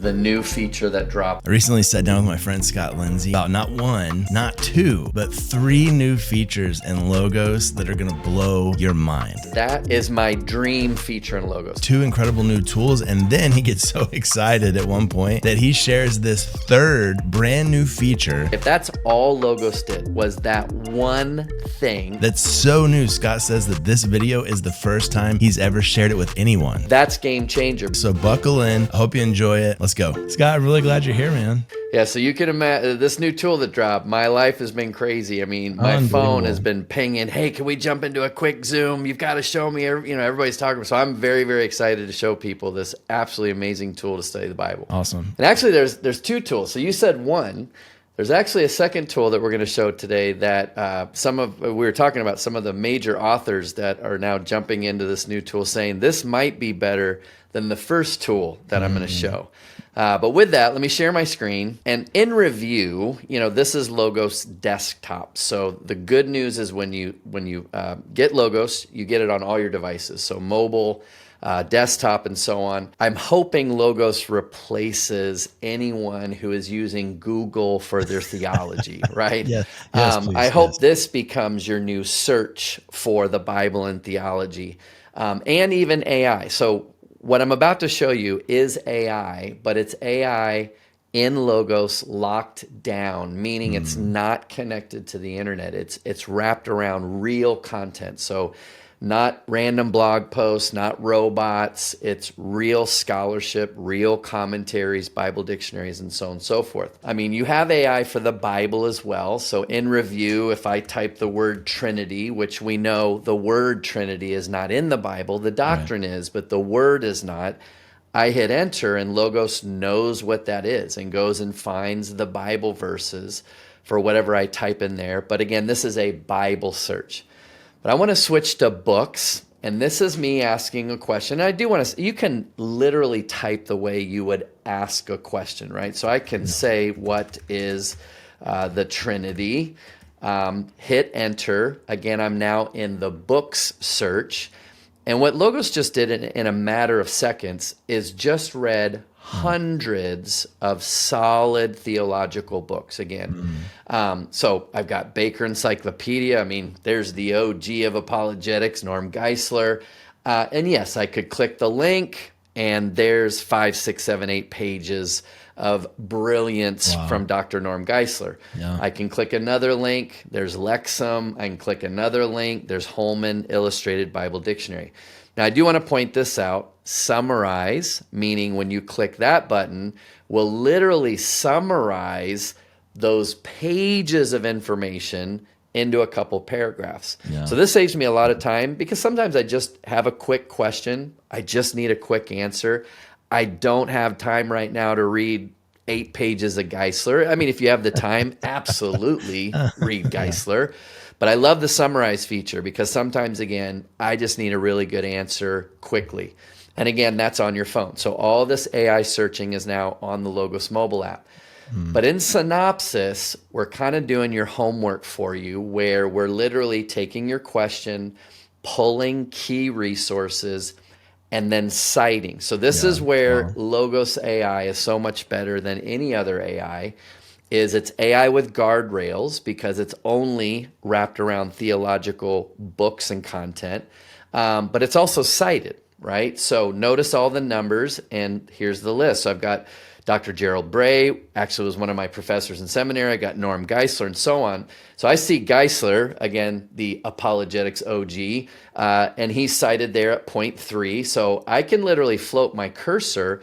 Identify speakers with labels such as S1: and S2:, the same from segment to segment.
S1: the new feature that dropped.
S2: I recently sat down with my friend Scott Lindsay about not one, not two, but 3 new features in Logos that are going to blow your mind.
S1: That is my dream feature in Logos.
S2: 2 incredible new tools, and then he gets so excited at one point that he shares this 3rd brand new feature.
S1: If that's all Logos did, was that one thing.
S2: That's so new. Scott says that this video is the first time he's ever shared it with anyone.
S1: That's game changer.
S2: So buckle in. I hope you enjoy it. Let's go. Scott, I'm really glad you're here, man.
S1: Yeah, so you can imagine this new tool that dropped. My life has been crazy. I mean, my phone has been pinging. Hey, can we jump into a quick Zoom? You've got to show me. Everybody's talking. So I'm very, very excited to show people this absolutely amazing tool to study the Bible.
S2: Awesome.
S1: And actually, there's 2 tools. So you said one. There's actually a second tool that we're going to show today that we were talking about some of the major authors that are now jumping into this new tool, saying this might be better than the first tool that I'm going to show. But with that, let me share my screen. And in review, this is Logos Desktop. So the good news is when you get Logos, you get it on all your devices. So mobile, desktop, and so on. I'm hoping Logos replaces anyone who is using Google for their theology, right?
S2: Yes, please,
S1: I hope this becomes your new search for the Bible and theology, and even AI. So what I'm about to show you is AI, but it's AI in Logos locked down, meaning it's not connected to the internet. It's wrapped around real content. So not random blog posts, not robots. It's real scholarship, real commentaries, Bible dictionaries, and so on and so forth. I mean, you have AI for the Bible as well. So in review, if I type the word Trinity, which we know the word Trinity is not in the Bible, the doctrine is, but the word is not. I hit enter and Logos knows what that is and goes and finds the Bible verses for whatever I type in there. But again, this is a Bible search. But I want to switch to books, and this is me asking a question. And I do want to, you can literally type the way you would ask a question, right? So I can say, what is the Trinity? Hit enter. Again, I'm now in the books search. And what Logos just did in a matter of seconds is just read hundreds of solid theological books again. So I've got Baker Encyclopedia. I mean, there's the OG of apologetics, Norm Geisler. And yes, I could click the link and there's 5, 6, 7, 8 pages of brilliance from Dr. Norm Geisler. Yeah. I can click another link. There's Lexham. I can click another link. There's Holman Illustrated Bible Dictionary. Now, I do want to point this out. Summarize, meaning when you click that button, will literally summarize those pages of information into a couple paragraphs. Yeah. So this saves me a lot of time because sometimes I just have a quick question. I just need a quick answer. I don't have time right now to read 8 pages of Geisler. I mean, if you have the time, absolutely read Geisler. But I love the summarize feature because sometimes, again, I just need a really good answer quickly. And again, that's on your phone. So all this AI searching is now on the Logos mobile app. But in Synopsis, we're kind of doing your homework for you where we're literally taking your question, pulling key resources, and then citing. So this is where Logos AI is so much better than any other AI. Is it's AI with guardrails because it's only wrapped around theological books and content, but it's also cited, right? So notice all the numbers, and here's the list. So I've got Dr. Gerald Bray, actually was one of my professors in seminary. I got Norm Geisler and so on. So I see Geisler, again, the apologetics OG, and he's cited there at 0.3. So I can literally float my cursor,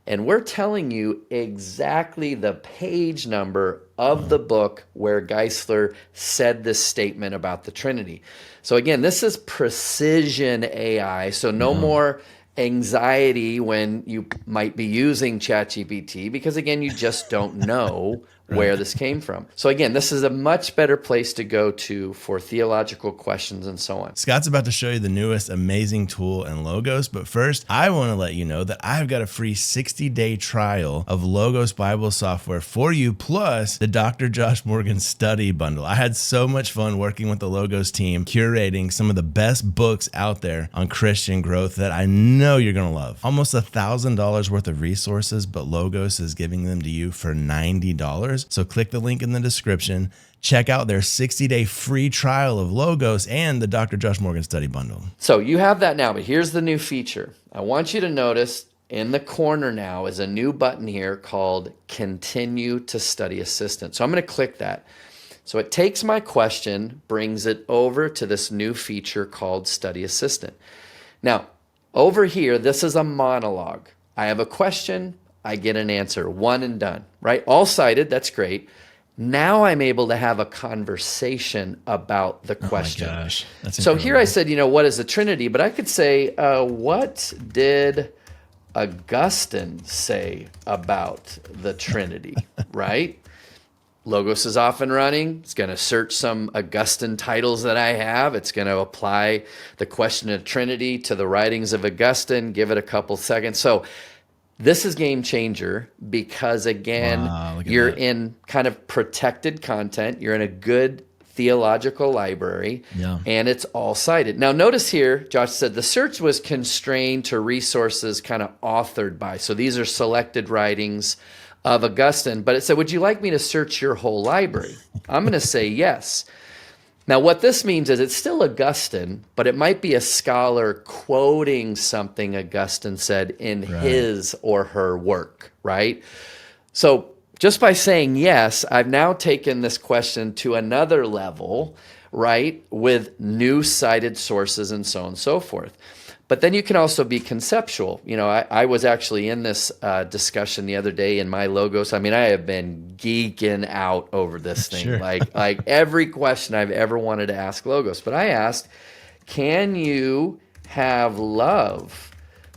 S1: and we're telling you exactly the page number of the book where Geisler said this statement about the Trinity. So again, this is precision AI. So no more anxiety when you might be using ChatGPT because, again, you just don't know where this came from. So again, this is a much better place to go to for theological questions and so on.
S2: Scott's about to show you the newest amazing tool in Logos, but first, I want to let you know that I've got a free 60-day trial of Logos Bible software for you, plus the Dr. Josh Morgan study bundle. I had so much fun working with the Logos team, curating some of the best books out there on Christian growth that I know you're going to love. Almost $1,000 worth of resources, but Logos is giving them to you for $90. So click the link in the description. Check out their 60-day free trial of Logos and the Dr. Josh Morgan study bundle.
S1: So you have that now, but here's the new feature. I want you to notice in the corner now is a new button here called Continue to Study Assistant. So I'm going to click that. So it takes my question, brings it over to this new feature called Study Assistant. Now, over here, this is a monologue. I have a question, I get an answer, one and done, right? All cited, that's great. Now I'm able to have a conversation about the question.
S2: Oh my gosh, that's
S1: so
S2: incredible.
S1: here I said, what is the Trinity? But I could say, what did Augustine say about the Trinity, right? Logos is off and running. It's going to search some Augustine titles that I have. It's going to apply the question of Trinity to the writings of Augustine, give it a couple seconds. So this is game changer because, again,
S2: Wow, look at
S1: you're
S2: that.
S1: in kind of protected content. You're in a good theological library,
S2: Yeah.
S1: and it's all cited. Now, notice here, Josh said the search was constrained to resources kind of authored by. So these are selected writings of Augustine, but it said, would you like me to search your whole library? I'm going to say yes. Now, what this means is it's still Augustine, but it might be a scholar quoting something Augustine said in his or her work, right? So just by saying yes, I've now taken this question to another level, right, with new cited sources and so on and so forth. But then you can also be conceptual. I was actually in this discussion the other day in my Logos. I mean, I have been geeking out over this thing,
S2: Sure.
S1: like every question I've ever wanted to ask Logos. But I asked, can you have love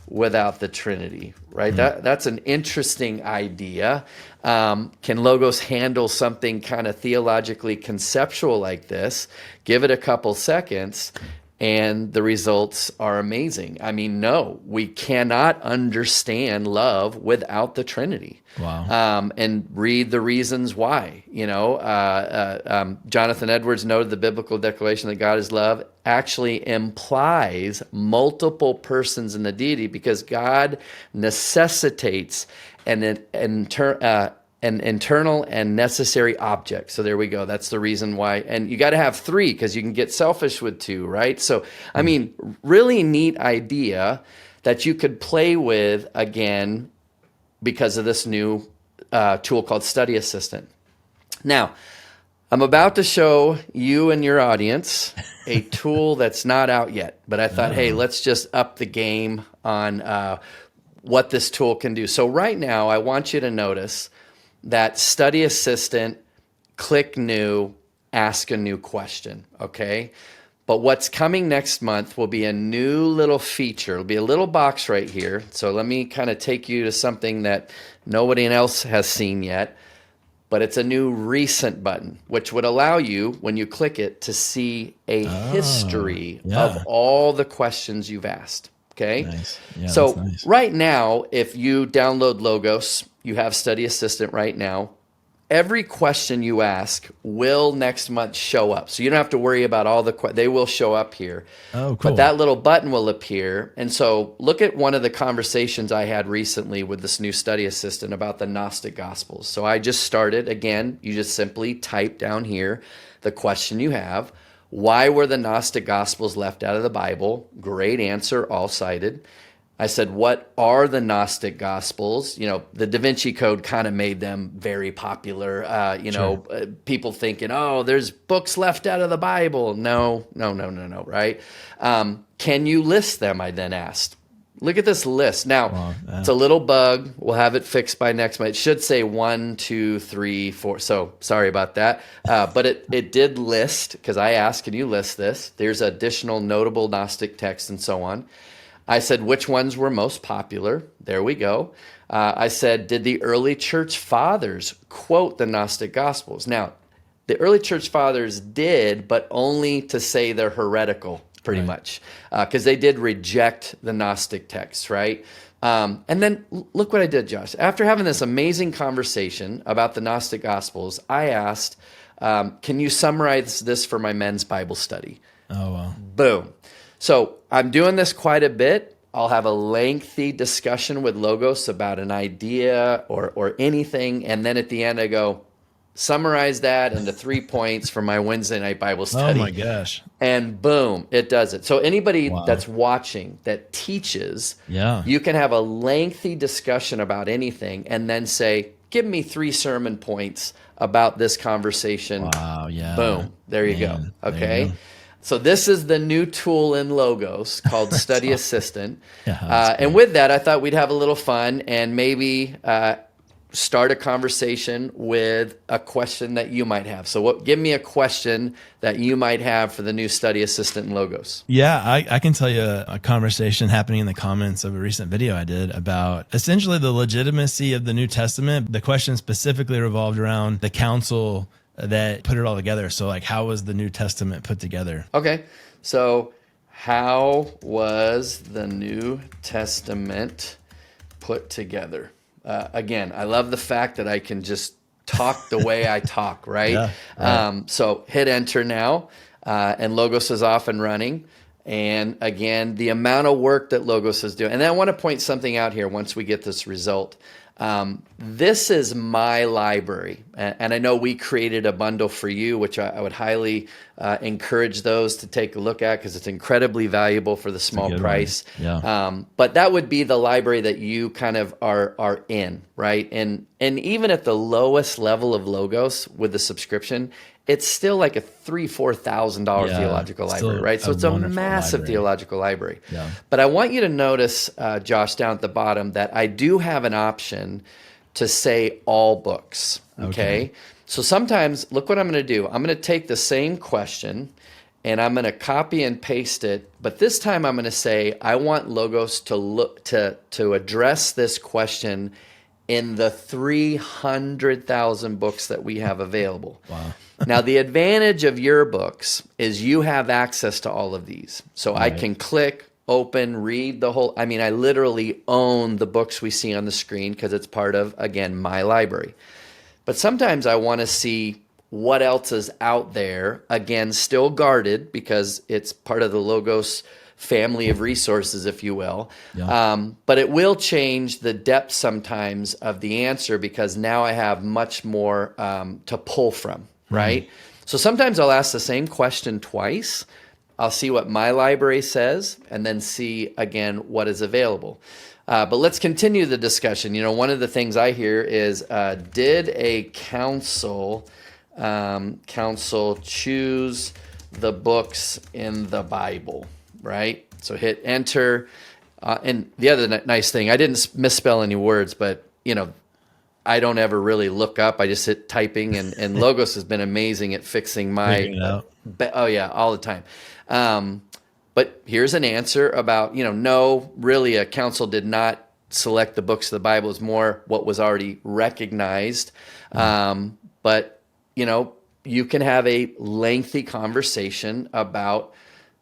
S1: without the Trinity, right? That's an interesting idea. Can Logos handle something kind of theologically conceptual like this? Give it a couple seconds, and the results are amazing. I mean, no, we cannot understand love without the Trinity.
S2: Wow.
S1: And read the reasons why. Jonathan Edwards noted the biblical declaration that God is love actually implies multiple persons in the deity because God necessitates an internal and necessary object. So there we go. That's the reason why. And you got to have three because you can get selfish with two, right? So, I mean, really neat idea that you could play with again because of this new tool called Study Assistant. Now, I'm about to show you and your audience a tool that's not out yet, but I thought, hey, let's just up the game on what this tool can do. So right now, I want you to notice that Study Assistant, click new, ask a new question, okay? But what's coming next month will be a new little feature. It'll be a little box right here. So let me kind of take you to something that nobody else has seen yet. But it's a new recent button, which would allow you, when you click it, to see a history of all the questions you've asked. Okay?
S2: Nice. Yeah,
S1: so
S2: that's nice.
S1: right now, if you download Logos, you have Study Assistant right now. Every question you ask will next month show up. So you don't have to worry about all the questions. They will show up here.
S2: Oh, cool.
S1: But that little button will appear. And so look at one of the conversations I had recently with this new Study Assistant about the Gnostic Gospels. So I just started. Again, you just simply type down here the question you have. Why were the Gnostic Gospels left out of the Bible? Great answer, all cited. I said, what are the Gnostic Gospels? The Da Vinci Code kind of made them very popular. People thinking, oh, there's books left out of the Bible. No, right? Can you list them? I then asked. Look at this list. Now, it's a little bug. We'll have it fixed by next month. It should say 1, 2, 3, 4. So sorry about that. But it did list, because I asked, can you list this? There's additional notable Gnostic texts and so on. I said, which ones were most popular? There we go. I said, did the early church fathers quote the Gnostic Gospels? Now, the early church fathers did, but only to say they're heretical, pretty much, because they did reject the Gnostic texts, right? And then look what I did, Josh. After having this amazing conversation about the Gnostic Gospels, I asked, can you summarize this for my men's Bible study?
S2: Oh, wow.
S1: Boom. So I'm doing this quite a bit. I'll have a lengthy discussion with Logos about an idea or anything. And then at the end, I go, summarize that into 3 points for my Wednesday night Bible
S2: Oh
S1: study.
S2: my gosh.
S1: And boom, it does it. So anybody
S2: Wow.
S1: that's watching that teaches,
S2: Yeah.
S1: you can have a lengthy discussion about anything and then say, give me 3 sermon points about this conversation.
S2: Wow. Yeah.
S1: Boom. There you go.
S2: Man, there you
S1: Okay.
S2: go.
S1: So this is the new tool in Logos called Study Assistant.
S2: Yeah, that's
S1: And with that, I thought we'd have a little fun and maybe start a conversation with a question that you might have. So give me a question that you might have for the new Study Assistant in Logos.
S2: Yeah, I can tell you a conversation happening in the comments of a recent video I did about essentially the legitimacy of the New Testament. The question specifically revolved around the council that put it all together. So like, how was the New Testament put together?
S1: Okay, so how was the New Testament put together? Again, I love the fact that I can just talk the way I talk, right?
S2: Yeah, right.
S1: So hit enter now, and Logos is off and running. And again, the amount of work that Logos is doing. And then I want to point something out here once we get this result. This is my library. And I know we created a bundle for you, which I would highly encourage those to take a look at because it's incredibly valuable for the small price.
S2: Yeah.
S1: But that would be the library that you kind of are in, right? And even at the lowest level of Logos with the subscription, it's still like a $3,000-$4,000
S2: Yeah,
S1: theological
S2: still
S1: library, right? So
S2: a
S1: it's a
S2: wonderful
S1: massive
S2: library.
S1: theological library.
S2: Yeah.
S1: But I want you to notice, Josh, down at the bottom, that I do have an option to say all books, okay? So sometimes, look what I'm going to do. I'm going to take the same question, and I'm going to copy and paste it. But this time I'm going to say, I want Logos to look to address this question in the 300,000 books that we have available.
S2: Wow.
S1: Now, the advantage of your books is you have access to all of these. So I can click, open, read the whole. I mean, I literally own the books we see on the screen because it's part of, again, my library. But sometimes I want to see what else is out there, again, still guarded because it's part of the Logos family of resources, if you will.
S2: Yeah.
S1: But it will change the depth sometimes of the answer because now I have much more to pull from, right? So sometimes I'll ask the same question twice. I'll see what my library says and then see, again, what is available. But let's continue the discussion. You know, one of the things I hear is, did a council choose the books in the Bible, right? So hit enter. And the other nice thing, I didn't misspell any words, but, you know, I don't ever really look up. I just hit typing, and Logos has been amazing at fixing
S2: Figuring it out.
S1: oh yeah, all the time. But here's an answer about, you know, no, really a council did not select the books of the Bible. It's more what was already recognized. But, you know, you can have a lengthy conversation about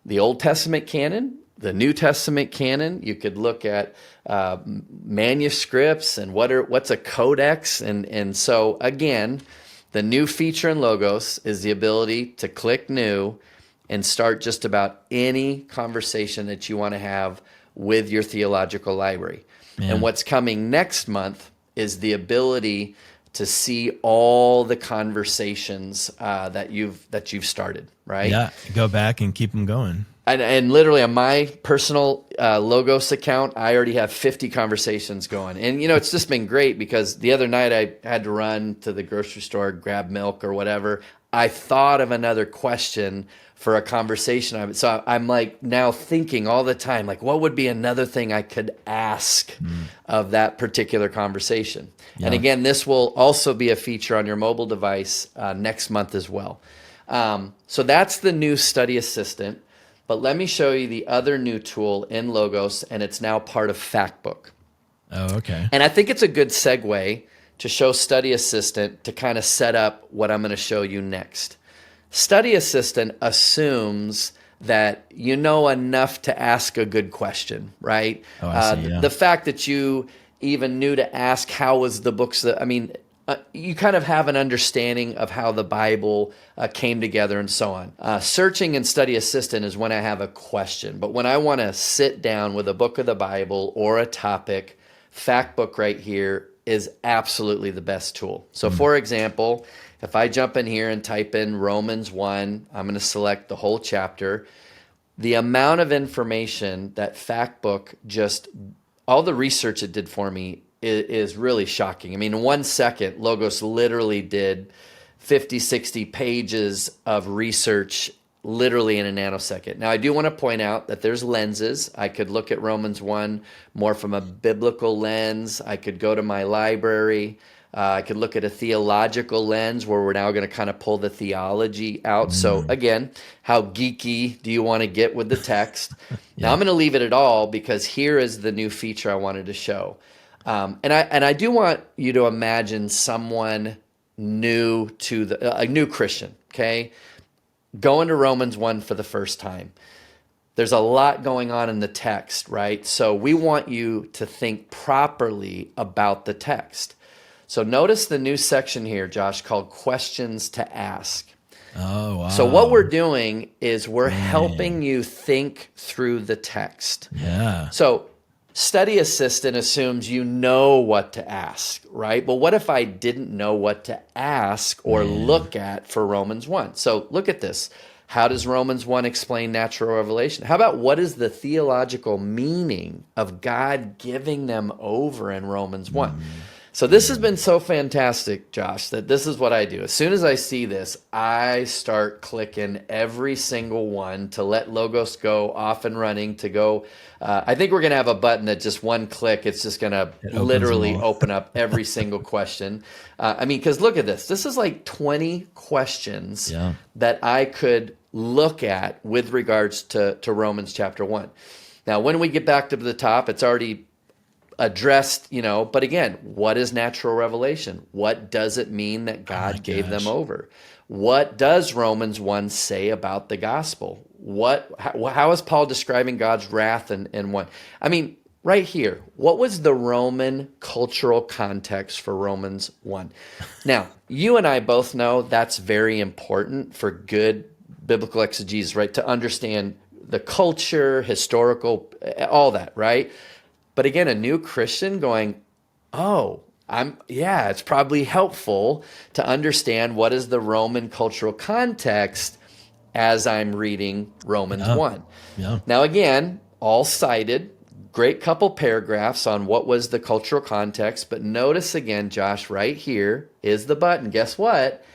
S1: the Old Testament canon, the New Testament canon. You could look at manuscripts and what's a codex. And so, again, the new feature in Logos is the ability to click new and start just about any conversation that you want to have with your theological library.
S2: Man.
S1: And what's coming next month is the ability to see all the conversations that you've started, right?
S2: Yeah. Go back and keep them going.
S1: And literally on my personal Logos account, I already have 50 conversations going. And, you know, it's just been great because the other night I had to run to the grocery store, grab milk or whatever. I thought of another question for a conversation. So I'm like now thinking all the time, like, what would be another thing I could ask of that particular conversation?
S2: Yeah.
S1: And again, this will also be a feature on your mobile device next month as well. So that's the new Study Assistant. But let me show you the other new tool in Logos, and it's now part of Factbook.
S2: Oh, okay.
S1: And I think it's a good segue to show Study Assistant to kind of set up what I'm going to show you next. Study Assistant assumes that you know enough to ask a good question, right?
S2: Oh, I see, yeah.
S1: The fact that you even knew to ask how was the books that, I mean, you kind of have an understanding of how the Bible came together and so on. Searching and Study Assistant is when I have a question, but when I want to sit down with a book of the Bible or a topic, Factbook right here is absolutely the best tool. So for example, if I jump in here and type in Romans 1, I'm going to select the whole chapter. The amount of information that Factbook all the research it did for me is really shocking. I mean, in 1 second, Logos literally did 50, 60 pages of research literally in a nanosecond. Now, I do want to point out that there's lenses. I could look at Romans 1 more from a biblical lens. I could go to my library. I could look at a theological lens where we're now going to kind of pull the theology out. So again, how geeky do you want to get with the text? Now I'm going to leave it at all because here is the new feature I wanted to show. And I do want you to imagine someone new to a new Christian, okay? Going to Romans 1 for the first time. There's a lot going on in the text, right? So we want you to think properly about the text. So notice the new section here, Josh, called Questions to Ask.
S2: Oh, wow.
S1: So what we're doing is we're helping you think through the text.
S2: Yeah.
S1: So Study Assistant assumes you know what to ask, right? But what if I didn't know what to ask or look at for Romans 1? So look at this. How does Romans 1 explain natural revelation? How about what is the theological meaning of God giving them over in Romans 1? So this has been so fantastic, Josh, that this is what I do. As soon as I see this, I start clicking every single one to let Logos go off and running to go. I think we're going to have a button that just one click, it's just going to literally open up every single question. I mean, because look at this. This is like 20 questions that I could look at with regards to Romans chapter 1. Now, when we get back to the top, it's already addressed, but again, what is natural revelation? What does it mean that God gave them over? What does Romans 1 say about the gospel? How is Paul describing God's wrath in 1? I mean, right here, what was the Roman cultural context for Romans 1? Now, you and I both know that's very important for good biblical exegesis, right? To understand the culture, historical, all that, right? But again, a new Christian going, it's probably helpful to understand what is the Roman cultural context as I'm reading Romans 1.
S2: Yeah.
S1: Now, again, all cited, great couple paragraphs on what was the cultural context. But notice again, Josh, right here is the button. Guess what?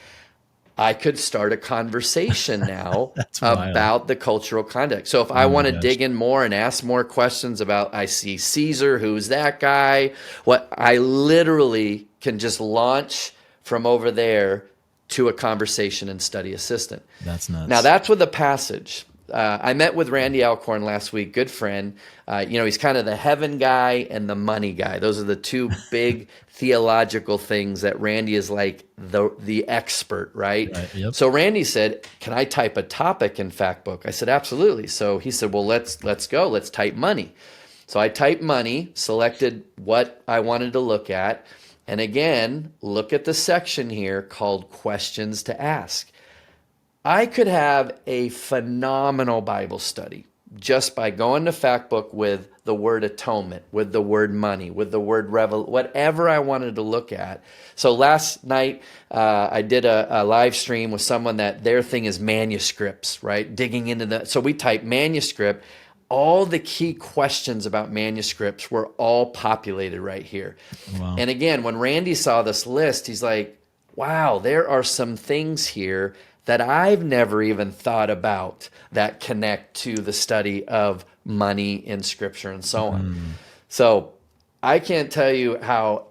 S1: I could start a conversation now about the cultural context. So if I want to dig in more and ask more questions about, I see Caesar, who's that guy? I literally can just launch from over there to a conversation in Study Assistant.
S2: That's nuts.
S1: Now that's with a passage. I met with Randy Alcorn last week, good friend. He's kind of the heaven guy and the money guy. Those are the two big theological things that Randy is like the expert, right?
S2: Yep.
S1: So Randy said, "Can I type a topic in Factbook?" I said, "Absolutely." So he said, "Well, let's go. Let's type money." So I typed money, selected what I wanted to look at, and again, look at the section here called Questions to Ask. I could have a phenomenal Bible study just by going to Factbook with the word atonement, with the word money, with the word whatever I wanted to look at. So last night I did a live stream with someone that their thing is manuscripts, right? Digging into that. So we typed manuscript. All the key questions about manuscripts were all populated right here.
S2: Wow.
S1: And again, when Randy saw this list, he's like, wow, there are some things here that I've never even thought about that connect to the study of money in Scripture and so on. So I can't tell you how,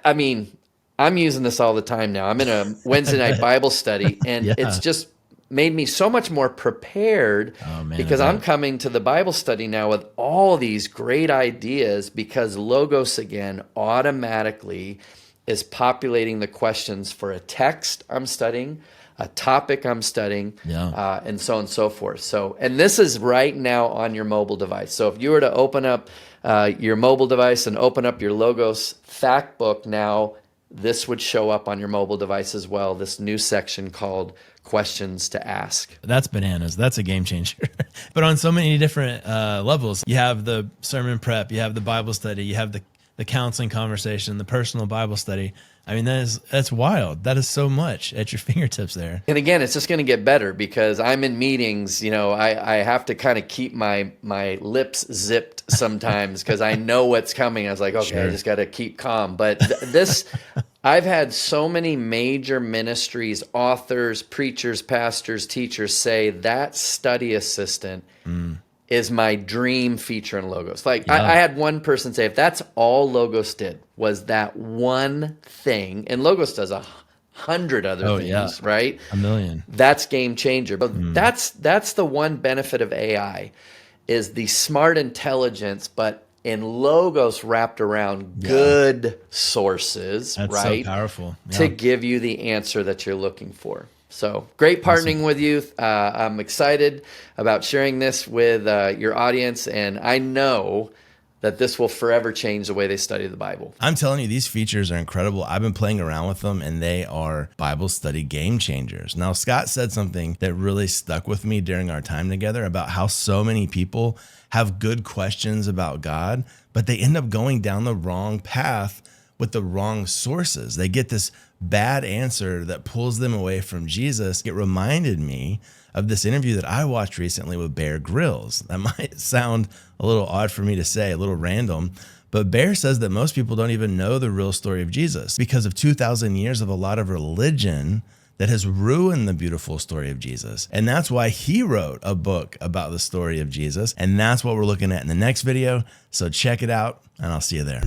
S1: I mean, I'm using this all the time now. I'm in a Wednesday night Bible study, and it's just, made me so much more prepared because I'm coming to the Bible study now with all these great ideas, because Logos, again, automatically is populating the questions for a text I'm studying, a topic I'm studying, and so on and so forth. So, and this is right now on your mobile device. So if you were to open up your mobile device and open up your Logos Factbook now, this would show up on your mobile device as well, this new section called Questions to Ask.
S2: That's bananas. That's a game changer. But on so many different levels, you have the sermon prep, you have the Bible study, you have the counseling conversation, the personal Bible study. I mean, that's wild. That is so much at your fingertips there.
S1: And again, it's just going to get better because I'm in meetings. I have to kind of keep my lips zipped sometimes because I know what's coming. I was like, okay, I just got to keep calm. But I've had so many major ministries, authors, preachers, pastors, teachers say that study assistant is my dream feature in Logos. Like I had one person say, if that's all Logos did was that one thing, and Logos does 100 other things, right?
S2: 1,000,000.
S1: That's game changer. But that's the one benefit of AI is the smart intelligence, but in Logos wrapped around good sources,
S2: that's
S1: right?
S2: So powerful.
S1: To give you the answer that you're looking for. So great partnering with you. I'm excited about sharing this with your audience, and I know that this will forever change the way they study the Bible.
S2: I'm telling you, these features are incredible. I've been playing around with them, and they are Bible study game changers. Now, Scott said something that really stuck with me during our time together about how so many people have good questions about God, but they end up going down the wrong path with the wrong sources. They get this bad answer that pulls them away from Jesus. It reminded me of this interview that I watched recently with Bear Grylls. That might sound a little odd for me to say, a little random, but Bear says that most people don't even know the real story of Jesus because of 2,000 years of a lot of religion that has ruined the beautiful story of Jesus. And that's why he wrote a book about the story of Jesus. And that's what we're looking at in the next video. So check it out, and I'll see you there.